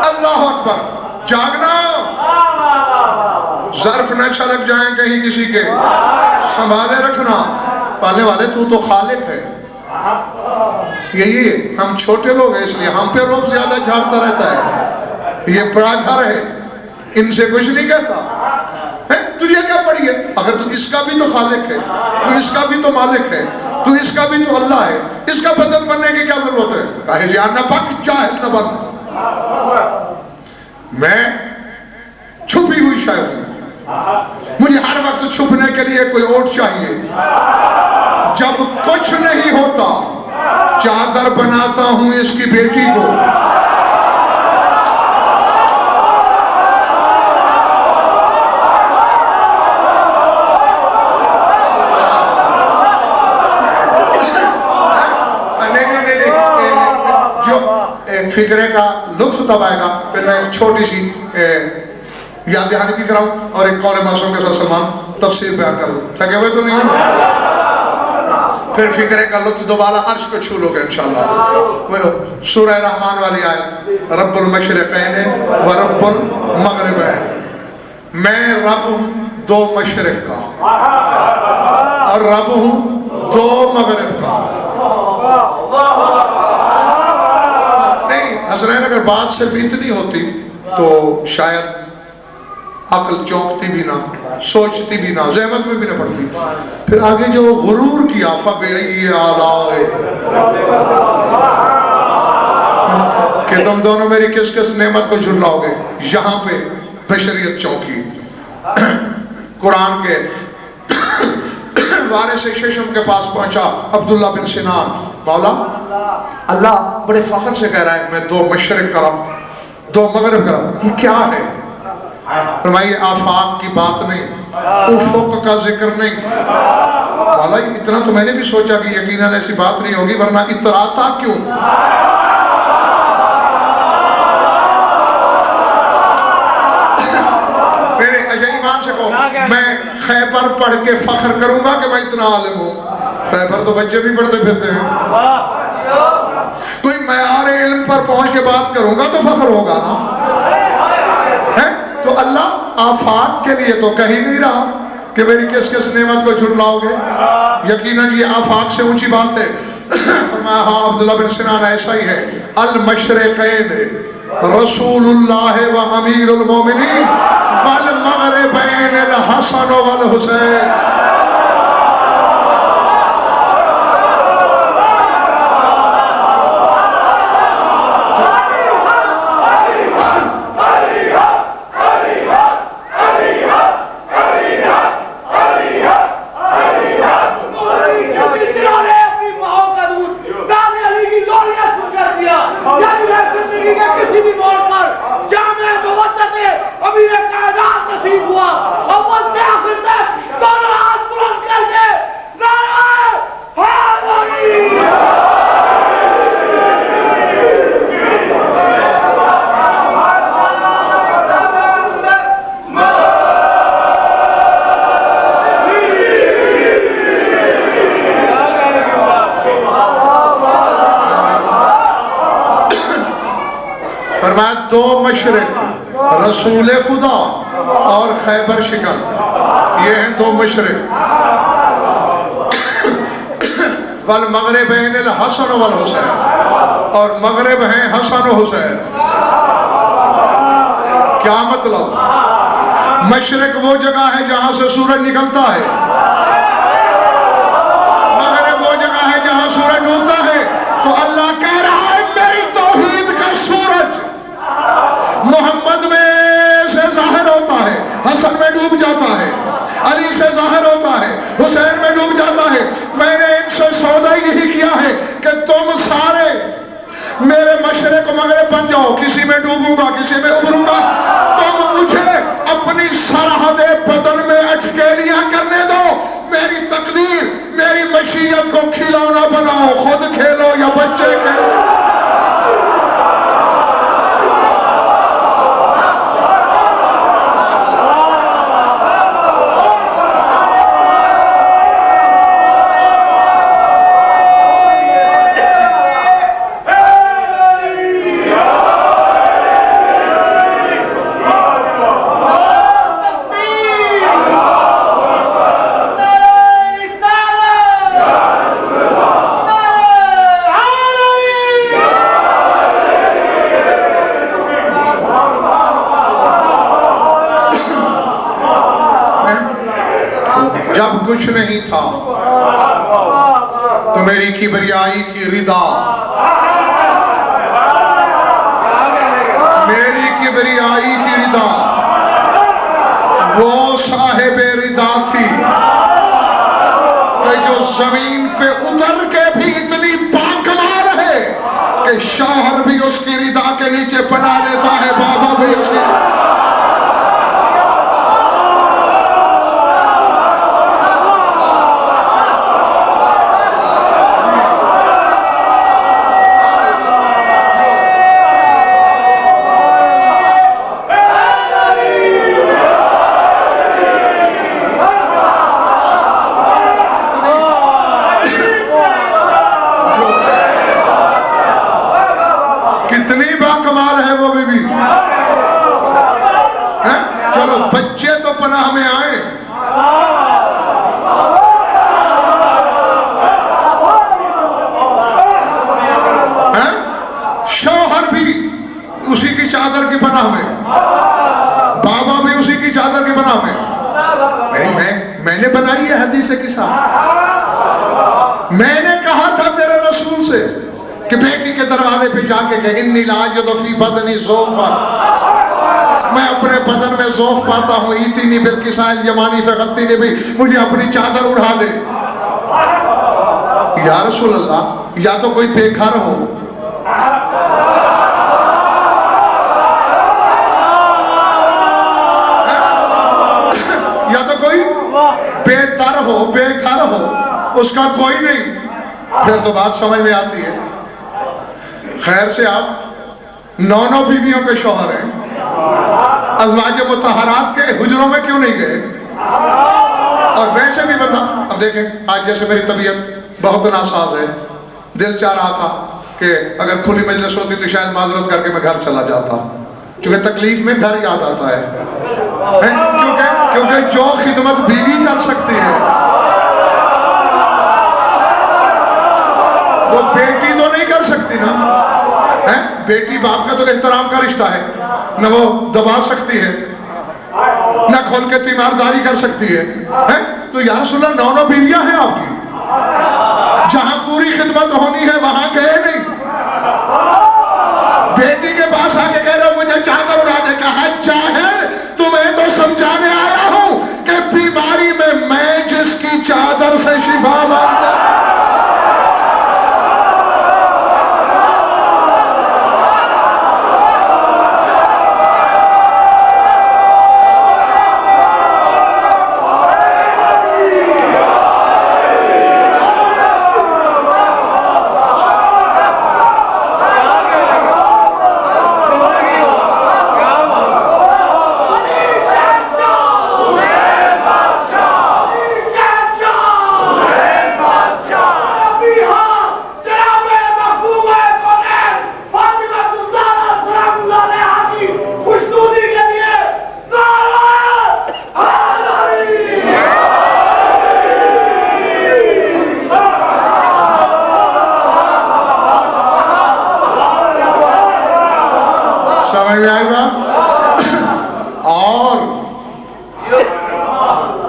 Speaker 1: अल्लाह अकबर। जागना, ज़र्फ न छलक जाए कहीं किसी के, संभाले रखना। पालने वाले तू तो खालिक है। यही हम छोटे लोग हैं इसलिए हम पे रोब ज्यादा झाड़ता रहता है। ये बड़ा घर है, इनसे कुछ नहीं कहता है। तुझे क्या पड़ी है, अगर तू इसका भी तो खालिक है, तू इसका भी तो मालिक है, तू इसका भी तो अल्लाह है, इसका बदन बनने की क्या जरूरत है। कहे जी न पक जाहिल न बन। मैं छुपी हुई शायद हूं, मुझे हर वक्त छुपने के लिए कोई ओट चाहिए। जब कुछ नहीं होता चादर बनाता हूं इसकी बेटी को। नहीं, जो फिक्रे का लुत्फ तब आएगा। फिर मैं छोटी सी याद दहानी भी कराऊं और एक कौल मासूम के साथ सलमान तफसीर बयान करूं। थके हुए तो नहीं, फिर फिक्रे का लुत्फ दोबारा अर्श को छू लोगे इंशाअल्लाह। सूरह रहमान वाली आयत, रब्बुल मशरिक़ैन व रब्बुल मग़रिबैन। मैं रब हूं दो मशरिक का और रब हूं दो मगरिब का। नहीं हसनैन, अगर बात सिर्फ इतनी होती तो शायद अकल चौंकती भी ना, सोचती भी ना, ज़हमत में भी ना पड़ती। फिर आगे जो गुरूर की आफा बेई आला है कि तुम दोनों मेरी किस किस नेमत को झुटलाओगे। यहाँ पे बशरियत चौंकी। कुरान के वारिस शेषम के पास पहुंचा अब्दुल्ला बिन सिनान, मौला अल्लाह बड़े फख्र से कह रहा है मैं दो मशरिक करम दो मगरिब करम, ये क्या है? फरमाइए आफाक की बात नहीं, उफुक का जिक्र नहीं। मौला इतना तो मैंने भी सोचा कि यकीनन ऐसी बात नहीं होगी, वरना इतराता क्यों? मैं खैबर पढ़ के फख्र करूंगा कि मैं इतना आलिम हूं। खैबर तो बच्चे भी पढ़ते फिरते हैं। कोई मयार इल्म पर पहुंच के बात करूंगा तो फख्र होगा ना, है? तो अल्लाह आफाक के लिए तो कह ही नहीं रहा कि मेरी किस किस नेमत को झुटलाओगे। यकीनन ये आफाक से ऊंची बात है। फरमाया हाँ अब्दुल्ला बिन सिनान ऐसा ही है। अल मशरिक़ैन रसूलुल्लाह व अमीरुल मोमिनीन वल मग़रिबैन अल हसन वल हुसैन। दो मशरिक रसूल खुदा और खैबर शिकन, ये हैं दो मशरिक। वल मग़रिबैन अल हसन वल हुसैन, और मगरिब हैं हसन हुसैन। क्या मतलब? मशरिक वो जगह है जहां से सूरज निकलता है, मगरिब वो जगह है जहां सूरज डूबता है। तो अल्लाह कह रहा है मेरी तौहीद का सूरज मोहम्मद में से जाहिर होता है, हसन में डूब जाता है, अली से जाहिर होता है, हुसैन में डूब जाता है। मैंने इनसे सौदा यही किया है कि तुम सारे मेरे मशरिक मगरिब बन जाओ, किसी में डूबूंगा किसी में उभरूंगा। तुम मुझे अपनी सरहदे बदन में अटकेलियां करने दो, मेरी तकदीर मेरी मशीयत को खिलौना बनाओ, खुद खेलो या बच्चे खेलो। जब कुछ नहीं था तो मेरी किबरियाई की रिदा, मेरी किबरियाई की रिदा वो साहिबे रिदा थी कि जो जमीन पे उतर के भी इतनी बाकमाल है कि शौहर भी उसकी रिदा के नीचे पना लेता है, बाबा भी उसकी। कितनी बाकमाल है वो बीवी है? चलो बच्चे तो पनाह में आए, हैं? शौहर भी उसी की चादर की पनाह में, बाबा भी उसी की चादर मैंने बनाई है हदीस किसा। मैंने कहा था तेरे रसूल से कि बेटी के दरवाजे पे जाके कहे इन्नी लाजिदु फी बदनी ज़ौफ़ा, मैं अपने बदन में ज़ौफ़ पाता हूँ, ईतीनी बिलकिसाइल यमानी फ़ग़त्तीनी भी, मुझे अपनी चादर उड़ा दे। या रसूल अल्लाह, या तो कोई बेघर हो, या तो कोई बेदर हो, बेघर हो, उसका कोई नहीं, फिर तो बात समझ में आती है। खैर से आप 9 बीवियों के शौहर हैं, अज़वाज मुतहरात के हुजरों में क्यों नहीं गए? और वैसे भी बता, अब देखें आज जैसे मेरी तबीयत बहुत नासाज है, दिल चाह रहा था कि अगर खुली मजलिस होती तो शायद माजरत करके मैं घर चला जाता, क्योंकि तकलीफ में घर याद आता है? क्योंकि जो खिदमत बीवी कर सकती है वो बेटी तो नहीं कर सकती ना, है? बेटी बाप का तो एहतराम का रिश्ता है, न वो दबा सकती है, न खोल के तीमारदारी कर सकती है? तो या रसूल अल्लाह 9 बीवियां हैं आपकी, जहां पूरी खिदमत होनी है वहां गए नहीं, बेटी के पास आके कह रहे हो मुझे चादर उड़ा दे। कहा जाहिल, तुम्हें तो समझाने आया हूं कि बीमारी में मैं जिसकी चादर से शिफा मांगता,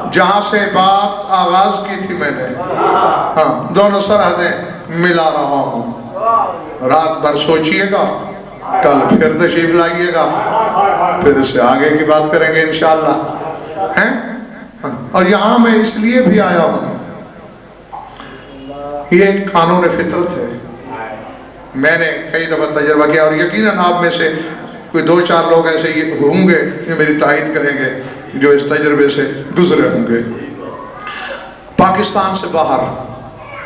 Speaker 1: जहां से बात आगाज की थी मैंने, हाँ, दोनों सरहदें मिला रहा हूं। रात भर सोचिएगा, कल फिर तशरीफ लाइएगा, फिर इससे आगे की बात करेंगे इंशाअल्लाह, हैं? और यहाँ मैं इसलिए भी आया हूं, ये कानून फितरत है, मैंने कई दफा तजर्बा किया और यकीनन आप में से कोई 2-4 लोग ऐसे ही होंगे जो मेरी तायद करेंगे, जो इस तजर्बे से गुजरे होंगे। पाकिस्तान से बाहर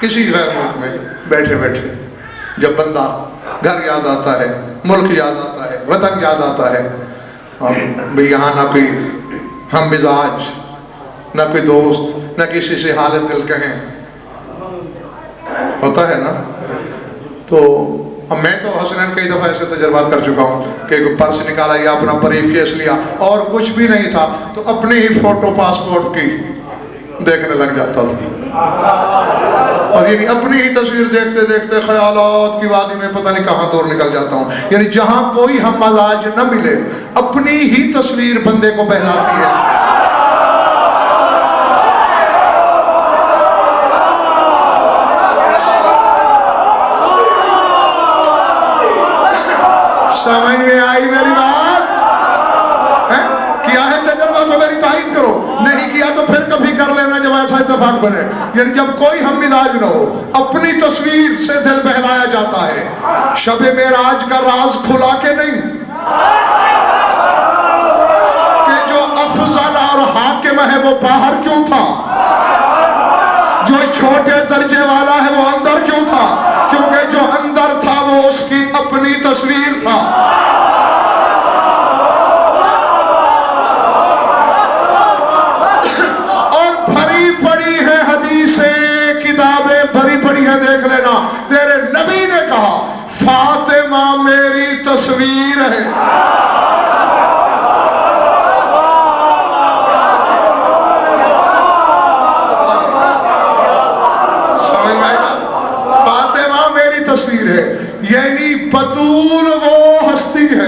Speaker 1: किसी गैर मुल्क में बैठे बैठे जब बंदा घर याद आता है, मुल्क याद आता है, वतन याद आता है, भाई यहाँ ना कोई हम मिजाज, ना कोई दोस्त, ना किसी से हालत दिल कहें, होता है ना। तो मैं तो हसनैन कई दफा ऐसे तजर्बात कर चुका हूँ कि पर्स निकाला या अपना ब्रीफ केस लिया और कुछ भी नहीं था तो अपने ही फोटो पासपोर्ट की देखने लग जाता था, और यानी अपनी ही तस्वीर देखते देखते ख्यालात की वादी में पता नहीं कहाँ दूर निकल जाता हूँ। यानी जहाँ कोई हम इलाज न मिले, अपनी ही तस्वीर बंदे को बहलाती है। समझ में आई मेरी बात है? किया है तजर्बा तो मेरी तारीफ करो, नहीं किया तो फिर कभी कर लेना जब ऐसा इत्तेफाक बने। यानी जब कोई हम मिजाज न हो, अपनी तस्वीर से दिल बहलाया जाता है। शबे मेराज का राज खुला के नहीं कि जो अफजल और हाकिम है वो बाहर क्यों था, जो छोटे दर्जे वाला है वो अंदर क्यों था, क्योंकि जो अंदर था वो उसकी अपनी तस्वीर था। और भरी पड़ी है हदीसें, किताबें भरी पड़ी है, देख लेना। तेरे नबी ने कहा फातिमा मेरी तस्वीर है। तस्वीर है, यानी बतूल वो हस्ती है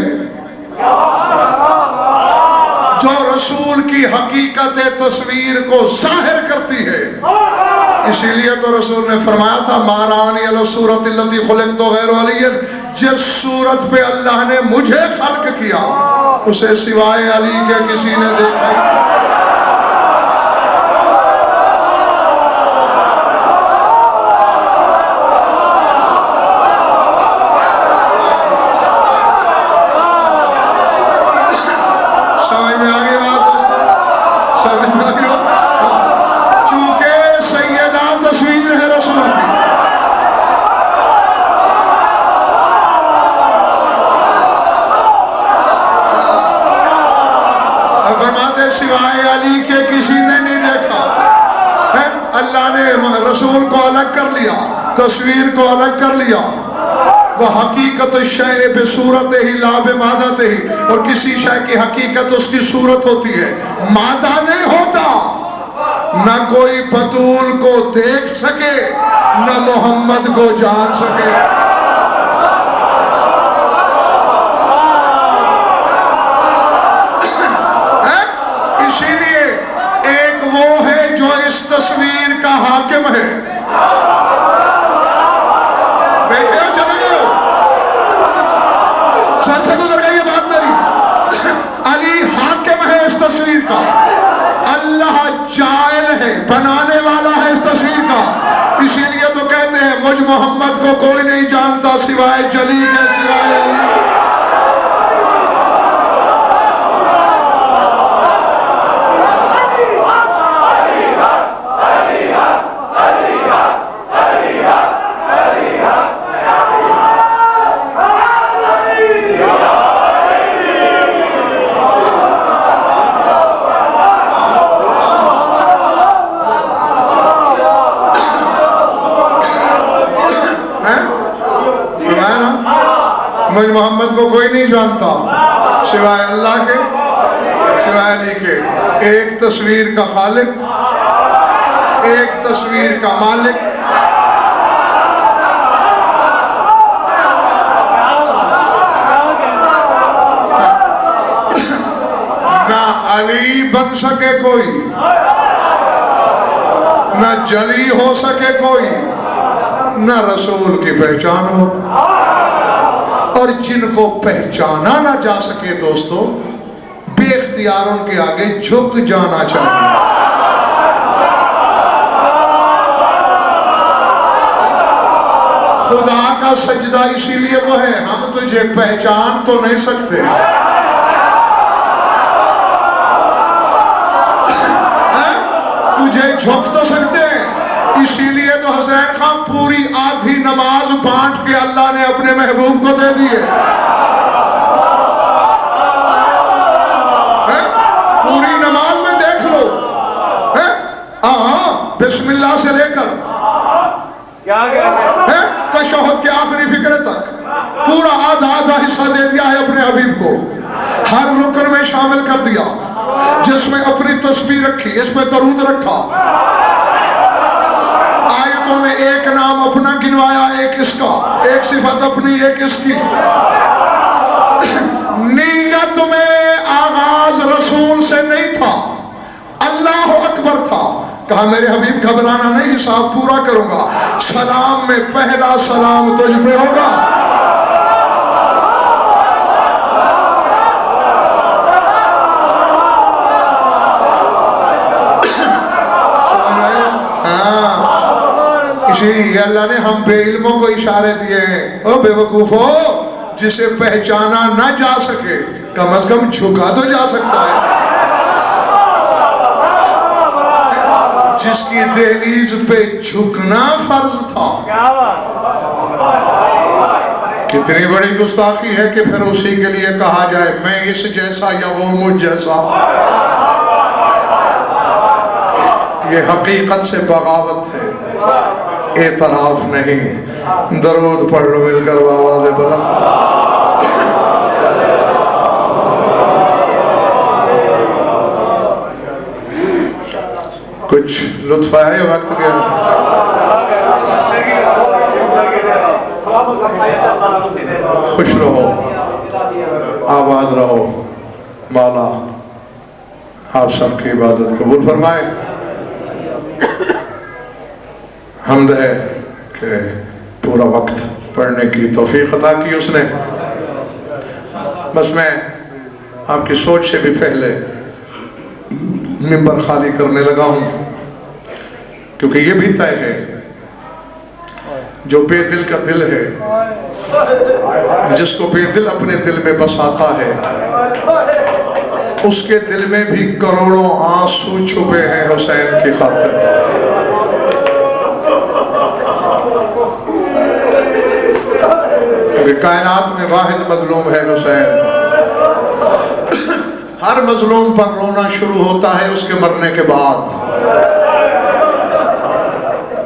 Speaker 1: जो रसूल की हकीकत तस्वीर को जाहिर करती होती है। इसीलिए तो रसूल ने फरमाया था मारानी अला सूरत लती खुलिक तो गैर अलियन, जिस सूरत पे अल्लाह ने मुझे खल्क किया उसे सिवाय अली के किसी ने देखा ही। समझ में आ गई बात दोस्तों? समझ में आ गई? चूंकि सैयदा तस्वीर है रसूल की, फरमाते सिवाय अली के किसी ने नहीं देखा है। अल्लाह ने रसूल को अलग कर लिया, तस्वीर को अलग कर लिया। वह हकीकत शय पे सूरत ही लाभ मादत ही, और किसी शय की हकीकत उसकी सूरत होती है, मादा नहीं होता। न कोई बतूल को देख सके न मोहम्मद को जान सके। इसीलिए एक वो है जो इस तस्वीर का हाकिम है। बैठे हो, चले गए हो, सर से गुजर गई ये बात मेरी। अली हाकिम है इस तस्वीर का, अल्लाह जायल है, बनाने वाला है इस तस्वीर का। इसीलिए तो कहते हैं मुझ मोहम्मद को कोई नहीं जानता सिवाय जली के, सिवाय अली। मुझ मोहम्मद को कोई नहीं जानता सिवाय अल्लाह के, सिवाय अली के। एक तस्वीर का खालिक, एक तस्वीर का मालिक। ना अली बन सके कोई, ना जली हो सके कोई, ना रसूल की पहचान हो। और जिनको पहचाना ना जा सके दोस्तों, बेख्तियार उनके आगे झुक जाना चाहिए। खुदा का सजदा इसीलिए वो है, हम तुझे पहचान तो नहीं सकते, तुझे झुक तो सकते हैं। इसीलिए तो हुसैन खान पूरी आधी नमाज बांट के अल्लाह ने अपने महबूब को दे दिए। पूरी नमाज में देख लो, बिस्मिल्लाह से लेकर तशहुद के आखिरी फिक्रे तक पूरा आधा आधा हिस्सा दे दिया है अपने हबीब को। हर रुकन में शामिल कर दिया, जिसमें अपनी तस्बीह रखी, इसमें दरूद रखा, आयतों में एक नाम अपना गिनवाया, एक इसका, एक सिफत अपनी, एक इसकी। नीयत में आगाज रसूल से नहीं था, अल्लाह अकबर था। कहा मेरे हबीब घबराना नहीं, हिसाब पूरा करूंगा। सलाम में पहला सलाम तुझ पे होगा। अल्लाह ने हम बेइल्मों को इशारे दिए हैं, ओ बेवकूफो, जिसे पहचाना ना जा सके कम से कम झुका तो जा सकता है। जिसकी दहलीज पे झुकना फर्ज था। कितनी बड़ी गुस्ताखी है कि फिर उसी के लिए कहा जाए मैं इस जैसा या वो मुझ जैसा। ये हकीकत से बगावत है, एतराफ नहीं। दरूद पढ़ लो मिलकर आवाज़ बुलंद। कुछ लुत्फ आया वक्त के? खुश रहो, आबाद रहो, मौला आप सबकी इबादत कबूल फरमाए। हमद है कि पूरा वक्त पढ़ने की तौफीक अता की उसने। बस मैं आपकी सोच से भी पहले मिंबर खाली करने लगा हूँ, क्योंकि ये भी तय है जो बेदिल का दिल है, जिसको बेदिल अपने दिल में बसाता है, उसके दिल में भी करोड़ों आंसू छुपे हैं हुसैन की खातिर। क्योंकि कायनात में वाहिद मजलूम है हुसैन। हर मजलूम पर रोना शुरू होता है उसके मरने के बाद,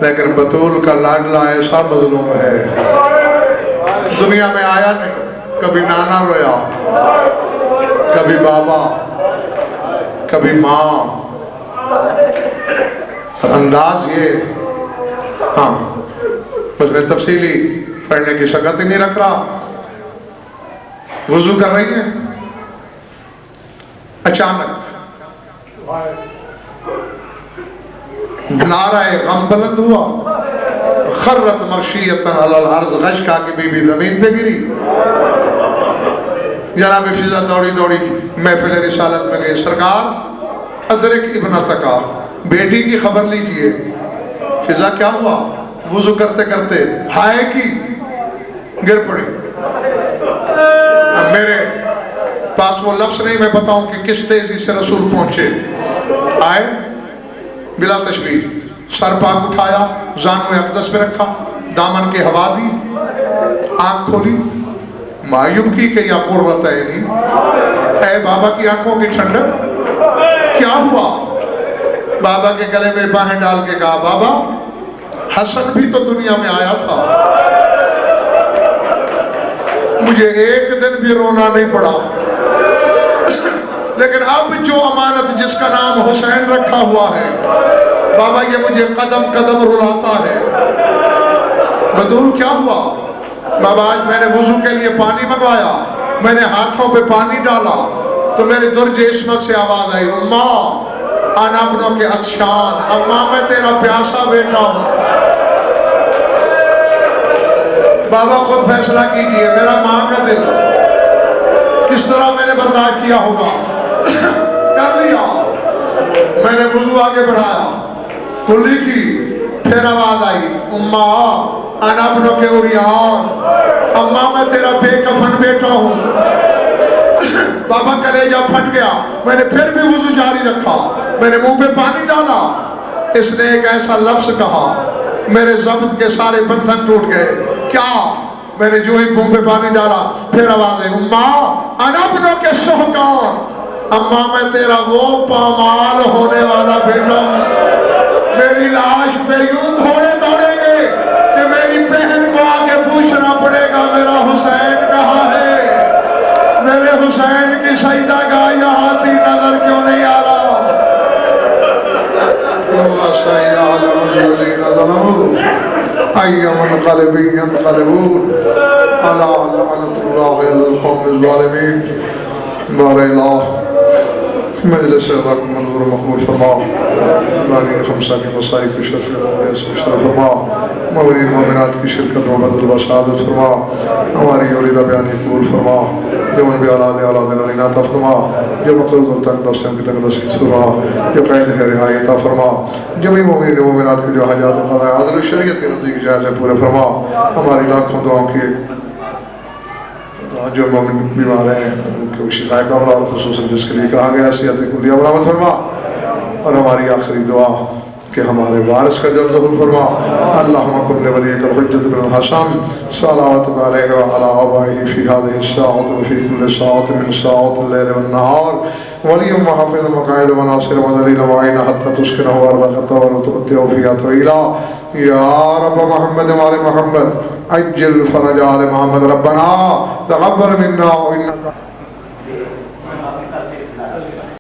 Speaker 1: लेकिन बतूल का लाडला ऐसा मजलूम है, दुनिया में आया नहीं, कभी नाना रोया, कभी बाबा, कभी माँ। अंदाज ये, हाँ बस मैं तफसीली पढ़ने की शकत ही नहीं रख रहा। वुजू कर रही है, अचानक नाराए गम बुलंद हुआ, खर्रत मगशियतन अलल अर्ज़, गश खा के बीबी जमीन पे गिरी। जनाब फिजा दौड़ी दौड़ी महफिल रिसालत में गए, सरकार अदरिक इब्नतका, बेटी की खबर लीजिए। फिजा क्या हुआ? वुजू करते करते हाय की गिर पड़ी। अब मेरे पास वो लफ्ज नहीं मैं बताऊं कि किस तेजी से रसूल पहुंचे। आए बिला तशबीह, सर पाक उठाया, जानो अक़दस पे रखा, दामन की हवा दी, आंख खोली, मायूब की कि या कुर्रत ऐनी, ऐ बाबा की आंखों की ठंडक, क्या हुआ? बाबा के गले में बाहें डाल के कहा, बाबा हसन भी तो दुनिया में आया था, मुझे एक दिन भी रोना नहीं पड़ा, लेकिन अब जो अमानत जिसका नाम हुसैन रखा हुआ है, बाबा ये मुझे कदम कदम रुलाता है। बतूल क्या हुआ? बाबा आज मैंने वुजू के लिए पानी मंगवाया, मैंने हाथों पे पानी डाला तो मेरे दुर्ज इस्मत से आवाज आई, उम्मा आना अपनों के अक्षान, अम्मा मैं तेरा प्यासा बेटा हूं। बाबा खुद फैसला कीजिए, मेरा माँ का दिल किस तरह मैंने बर्दाश्त किया होगा। कर लिया, मैंने वुजू आगे बढ़ाया, कुल्ली की, फिर आवाज आई, उम्मा आना अपनों के उरियान, अम्मा मैं तेरा बेकफन बेटा हूं। बाबा कलेजा फट गया, मैंने फिर भी वुजू जारी रखा, मैंने मुंह पे पानी डाला, इसने एक ऐसा लफ्ज कहा, मेरे ज़ब्त के सारे बंधन टूट गए। क्या? मैंने जो ही मुंह पे पानी डाला, फिर आवाज है, उम्मा अनबनों के सोहकान, अम्मा मैं तेरा वो पामाल होने वाला बेटा हूं। मेरी लाश पे यूं घोड़े दौड़ेंगे कि मेरी बहन को आगे पूछना पड़ेगा मेरा हुसैन कहाँ है, मेरे हुसैन की सईदा गाह यहाँ थी, नजर क्यों नहीं आ रहा। मजलिस मंजूर मकबूल फरमा, खमसा की मसाइब की शरफ फरमा, मौलिन मोमिनात की शिरकत व बदल व शहादत फरमा, हमारी औलिदा बयानी कबूल फरमा, जो मन भी औलाद औलाद नरीना अता फरमा, जो मक़रूज़ और तंग की तंग फरमा, जो कैद है रिहाई अता फरमा, जमी मोमिन मोमिनात की जो हाजात क़ज़ा आदल शरीयत के नज़दीक जायज़ है पूरे फरमा। हमारी लाखों दुआओं की जो मोमिन बीमार हैं उनको शिफा कामला और खुसूसन जिसके लिए कहा गया सियात कुलिया बरामद फरमा, और हमारी आखिरी दुआ कि हमारे वारिस का जल्द ज़हूर फरमा। अल्लाहुम्मा कुल्ल वलिय्यिकल हुज्जत बिन हसन सल्लल्लाहु अलैहि व अला आबाइहि फी हाज़िहि अस्साअति व फी कुल्लि साअतिन मिन साअतिल लैल वन नहार वलियुम व हाफ़िज़ुम व क़ाइदुम व नासिरुम व दलीलुम व मुईनुन हत्ता तुस्किनहु अर्दक व तु'तियहु फ़ीहा तवीला। या रब्ब मुहम्मद व आले मुहम्मद अज्जिल फ़रज आले मुहम्मद रब्बना तक़ब्बल मिन्ना व इन्नका